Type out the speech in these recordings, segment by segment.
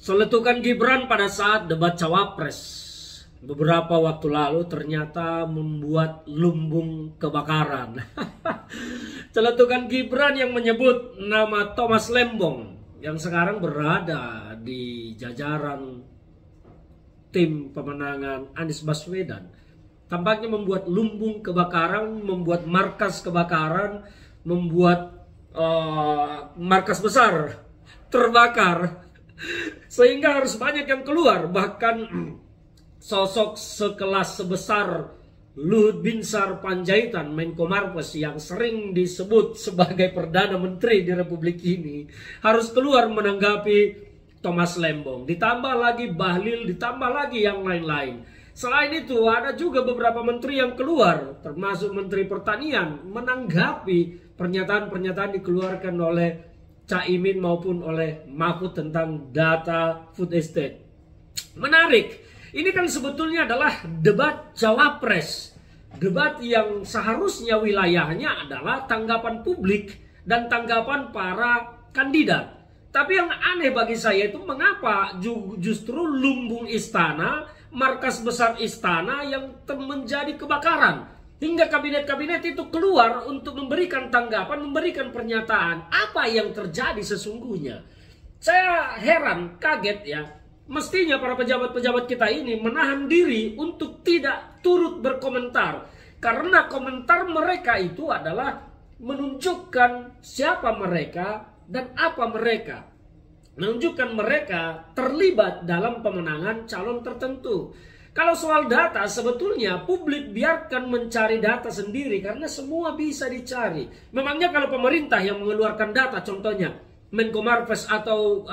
Seletukan Gibran pada saat debat Cawapres beberapa waktu lalu ternyata membuat lumbung kebakaran. Seletukan Gibran yang menyebut nama Thomas Lembong yang sekarang berada di jajaran tim pemenangan Anies Baswedan tampaknya membuat lumbung kebakaran, membuat markas kebakaran, membuat markas besar terbakar. Sehingga harus banyak yang keluar. Bahkan sosok sekelas sebesar Luhut Binsar Panjaitan, Menko Marves, yang sering disebut sebagai Perdana Menteri di Republik ini, harus keluar menanggapi Thomas Lembong. Ditambah lagi Bahlil, ditambah lagi yang lain-lain. Selain itu ada juga beberapa menteri yang keluar, termasuk Menteri Pertanian, menanggapi pernyataan-pernyataan dikeluarkan oleh Caimin maupun oleh Mahfud tentang data food estate. Menarik, ini kan sebetulnya adalah debat Cawapres. Debat yang seharusnya wilayahnya adalah tanggapan publik dan tanggapan para kandidat. Tapi yang aneh bagi saya itu mengapa justru lumbung istana, markas besar istana yang menjadi kebakaran. Hingga kabinet-kabinet itu keluar untuk memberikan tanggapan, memberikan pernyataan. Apa yang terjadi sesungguhnya? Saya heran, kaget ya. Mestinya para pejabat-pejabat kita ini menahan diri untuk tidak turut berkomentar. Karena komentar mereka itu adalah menunjukkan siapa mereka dan apa mereka. Menunjukkan mereka terlibat dalam pemenangan calon tertentu. Kalau soal data, sebetulnya publik biarkan mencari data sendiri karena semua bisa dicari. Memangnya kalau pemerintah yang mengeluarkan data, contohnya Menko Marves atau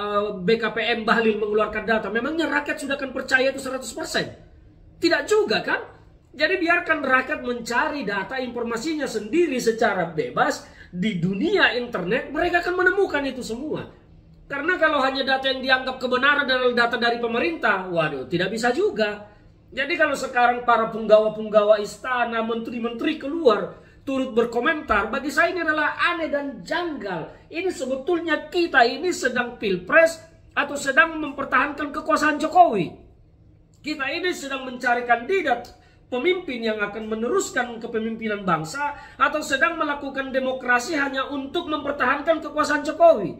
BKPM Bahlil mengeluarkan data, memangnya rakyat sudah akan percaya itu 100%? Tidak juga kan? Jadi biarkan rakyat mencari data informasinya sendiri secara bebas. Di dunia internet mereka akan menemukan itu semua. Karena kalau hanya data yang dianggap kebenaran adalah data dari pemerintah, waduh, tidak bisa juga. Jadi kalau sekarang para punggawa-punggawa istana, menteri-menteri keluar turut berkomentar, bagi saya ini adalah aneh dan janggal. Ini sebetulnya kita ini sedang pilpres atau sedang mempertahankan kekuasaan Jokowi. Kita ini sedang mencari kandidat pemimpin yang akan meneruskan kepemimpinan bangsa atau sedang melakukan demokrasi hanya untuk mempertahankan kekuasaan Jokowi.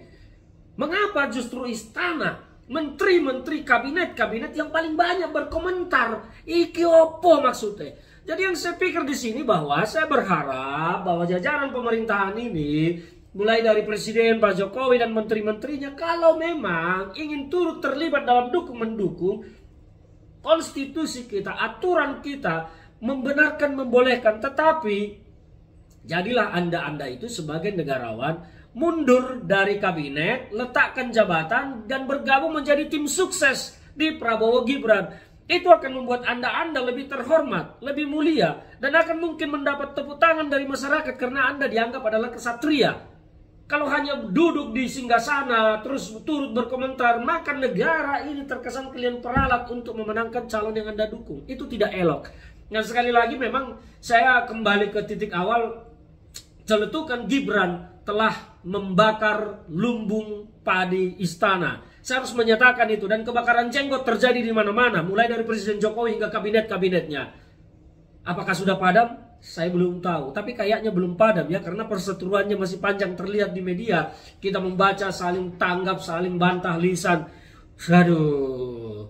Mengapa justru istana, menteri-menteri, kabinet-kabinet yang paling banyak berkomentar? Iki opo maksudnya? Jadi yang saya pikir di sini bahwa saya berharap bahwa jajaran pemerintahan ini, mulai dari Presiden Pak Jokowi dan menteri-menterinya, kalau memang ingin turut terlibat dalam mendukung konstitusi kita, aturan kita, membenarkan, membolehkan, tetapi jadilah Anda itu sebagai negarawan, mundur dari kabinet, letakkan jabatan, dan bergabung menjadi tim sukses di Prabowo Gibran. Itu akan membuat Anda lebih terhormat, lebih mulia, dan akan mungkin mendapat tepuk tangan dari masyarakat karena Anda dianggap adalah kesatria. Kalau hanya duduk di singgasana terus turut berkomentar, maka negara ini terkesan kalian peralat untuk memenangkan calon yang Anda dukung. Itu tidak elok. Dan sekali lagi memang saya kembali ke titik awal, seletukan Gibran telah membakar lumbung padi istana. Saya harus menyatakan itu, dan kebakaran jenggot terjadi di mana-mana, mulai dari Presiden Jokowi hingga kabinet-kabinetnya. Apakah sudah padam? Saya belum tahu, tapi kayaknya belum padam ya, karena perseteruannya masih panjang terlihat di media. Kita membaca saling tanggap, saling bantah lisan. Aduh,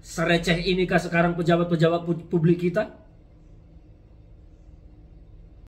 sereceh inikah sekarang pejabat-pejabat publik kita?